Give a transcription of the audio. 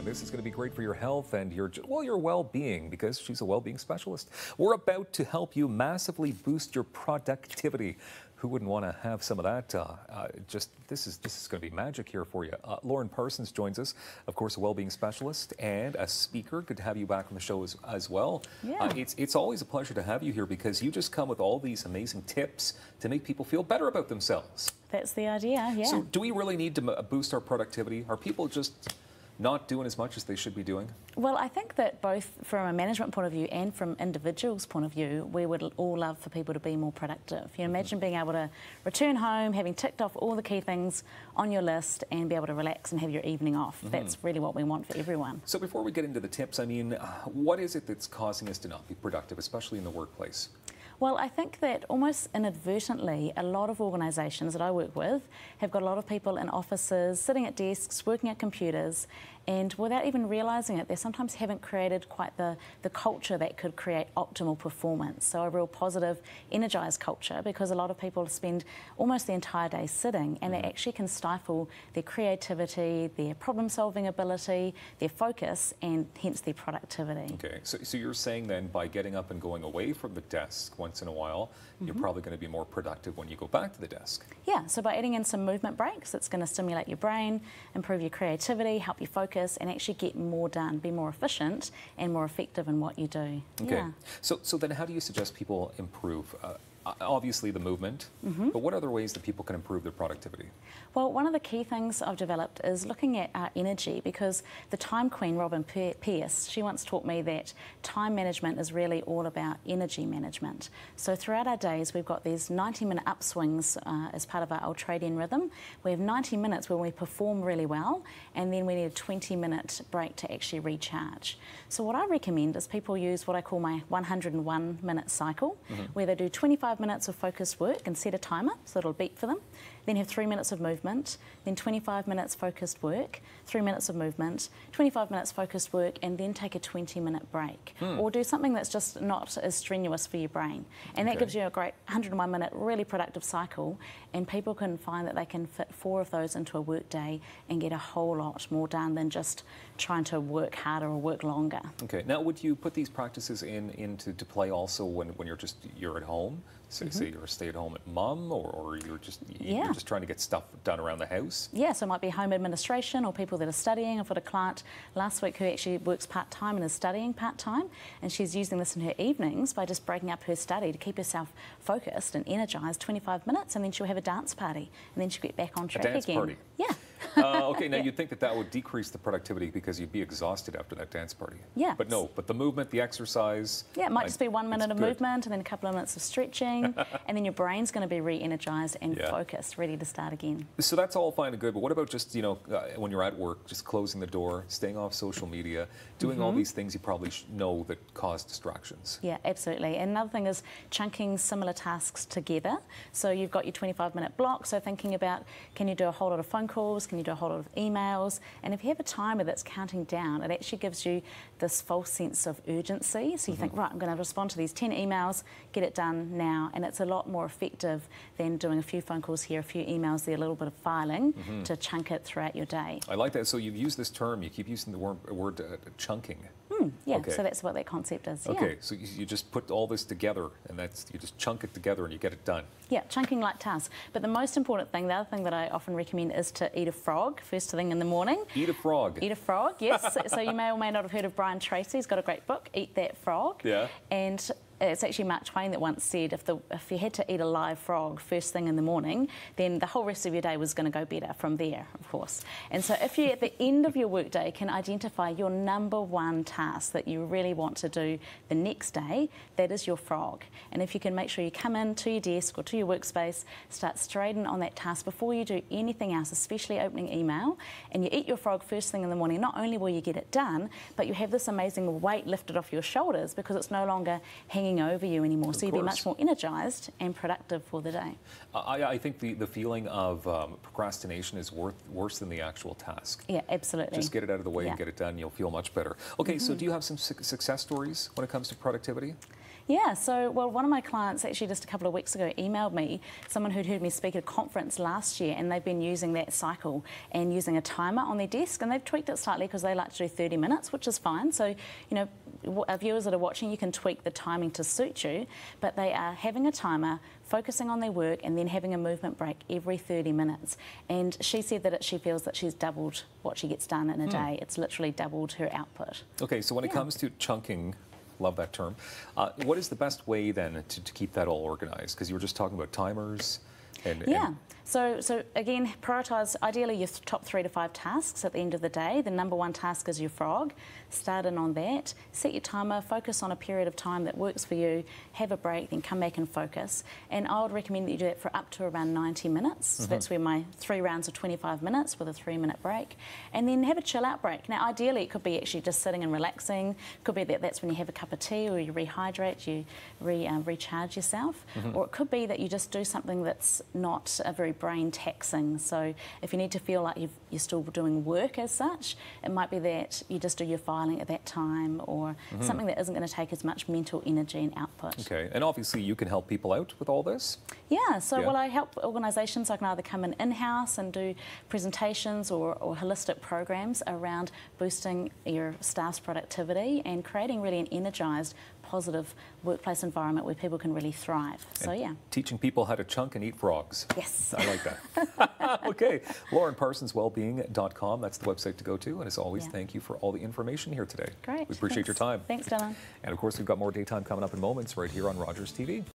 and this is going to be great for your health and your well-being, because she's a well-being specialist. We're about to help you massively boost your productivity. Who wouldn't want to have some of that? This is going to be magic here for you. Lauren Parsons joins us, of course, a well-being specialist and a speaker. Good to have you back on the show as well. Yeah. It's always a pleasure to have you here, because you just come with all these amazing tips to make people feel better about themselves. That's the idea, yeah. So do we really need to boost our productivity? Are people just not doing as much as they should be doing? Well, I think that both from a management point of view and from individuals' point of view, we would all love for people to be more productive. You imagine being able to return home, having ticked off all the key things on your list and be able to relax and have your evening off. That's really what we want for everyone. So before we get into the tips, I mean, what is it that's causing us to not be productive, especially in the workplace? Well, I think that almost inadvertently, a lot of organisations that I work with have got a lot of people in offices, sitting at desks, working at computers, and without even realising it, they sometimes haven't created quite the culture that could create optimal performance. So a real positive, energised culture, because a lot of people spend almost the entire day sitting, and it actually can stifle their creativity, their problem-solving ability, their focus, and hence their productivity. Okay, so you're saying then by getting up and going away from the desk once in a while, you're probably going to be more productive when you go back to the desk. Yeah, so by adding in some movement breaks, it's going to stimulate your brain, improve your creativity, help you focus, and actually get more done, be more efficient and more effective in what you do. Okay, yeah. So then how do you suggest people improve? Obviously the movement, but what other ways that people can improve their productivity? Well, one of the key things I've developed is looking at our energy, because the time queen, Robin Pierce, she once taught me that time management is really all about energy management. So throughout our days, we've got these 90-minute upswings as part of our ultradian rhythm. We have 90 minutes where we perform really well, and then we need a 20-minute break to actually recharge. So what I recommend is people use what I call my 101-minute cycle, where they do 25 minutes of focused work and set a timer so it'll beep for them, then have 3 minutes of movement, then 25 minutes focused work, 3 minutes of movement, 25 minutes focused work, and then take a 20-minute break. Or do something that's just not as strenuous for your brain. And that gives you a great 101-minute, really productive cycle, and people can find that they can fit 4 of those into a work day and get a whole lot more done than just trying to work harder or work longer. Okay, now would you put these practices into play also when you're at home? So say you're a stay-at-home mom, or you're just trying to get stuff done around the house? Yeah, so it might be home administration or people that are studying. I've got a client last week who actually works part-time and is studying part-time, and she's using this in her evenings by just breaking up her study to keep herself focused and energised 25 minutes, and then she'll have a dance party, and then she'll get back on track again. A dance party? Yeah. Okay, now you'd think that would decrease the productivity because you'd be exhausted after that dance party. Yeah. But no, but the movement, the exercise... Yeah, it might just be 1 minute of movement and then a couple of minutes of stretching, and then your brain's going to be re-energised and focused, ready to start again. So that's all fine and good, but what about just, when you're at work, just closing the door, staying off social media, doing all these things you probably know that cause distractions? Yeah, absolutely. And another thing is chunking similar tasks together. So you've got your 25-minute block, so thinking about, can you do a whole lot of phone calls, can you do a whole lot of emails? And if you have a timer that's counting down, it actually gives you this false sense of urgency. So you think, right, I'm going to respond to these 10 emails, get it done now. And it's a lot more effective than doing a few phone calls here, a few emails there, a little bit of filing to chunk it throughout your day. I like that. So you've used this term, you keep using the word chunking. Yeah, okay. so that's what that concept is. Okay, yeah. so you just put all this together, and you just chunk it together and you get it done. Yeah, chunking like tasks. But the most important thing, the other thing that I often recommend is to eat a frog first thing in the morning. Eat a frog? Eat a frog, yes. So you may or may not have heard of Brian Tracy. He's got a great book, Eat That Frog. Yeah. And it's actually Mark Twain that once said if you had to eat a live frog first thing in the morning, then the whole rest of your day was going to go better from there, of course. And so if you, at the end of your workday, can identify your #1 task that you really want to do the next day, that is your frog. And if you can make sure you come in to your desk or to your workspace, start straight in on that task before you do anything else, especially opening email, and you eat your frog first thing in the morning, not only will you get it done, but you have this amazing weight lifted off your shoulders because it's no longer hanging over you anymore, so you'll be much more energised and productive for the day. I think the feeling of procrastination is worse than the actual task. Yeah, absolutely. Just get it out of the way and get it done, you'll feel much better. Okay, so do you have some success stories when it comes to productivity? Yeah, so, well, one of my clients actually just a couple of weeks ago emailed me, someone who'd heard me speak at a conference last year, and they've been using that cycle and using a timer on their desk, and they've tweaked it slightly because they like to do 30 minutes, which is fine. So, you know, our viewers that are watching, you can tweak the timing to suit you, but they are having a timer, focusing on their work, and then having a movement break every 30 minutes. And she said that she feels that she's doubled what she gets done in a day. It's literally doubled her output. Okay, so when it comes to chunking, love that term, what is the best way then to keep that all organized? Because you were just talking about timers. So again, prioritise ideally your top 3 to 5 tasks at the end of the day. The number 1 task is your frog. Start in on that. Set your timer, focus on a period of time that works for you, have a break, then come back and focus. And I would recommend that you do that for up to around 90 minutes. So that's where my 3 rounds of 25 minutes with a 3-minute break. And then have a chill out break. Now ideally it could be actually just sitting and relaxing. Could be that that's when you have a cup of tea or you rehydrate, you recharge yourself. Or it could be that you just do something that's not a very brain taxing. So if you need to feel like you're still doing work as such, it might be that you just do your filing at that time, or something that isn't going to take as much mental energy and output. Okay, and obviously you can help people out with all this? Yeah, so well, I help organisations. I can either come in-house and do presentations or holistic programs around boosting your staff's productivity and creating really an energised, positive workplace environment where people can really thrive. So yeah. Teaching people how to chunk and eat frogs. Yes. I like that. Okay, Lauren Parsons, wellbeing.com. That's the website to go to. And as always, thank you for all the information here today. Great. We appreciate your time. Thanks, Dylan. And of course, we've got more Daytime coming up in moments right here on Rogers TV.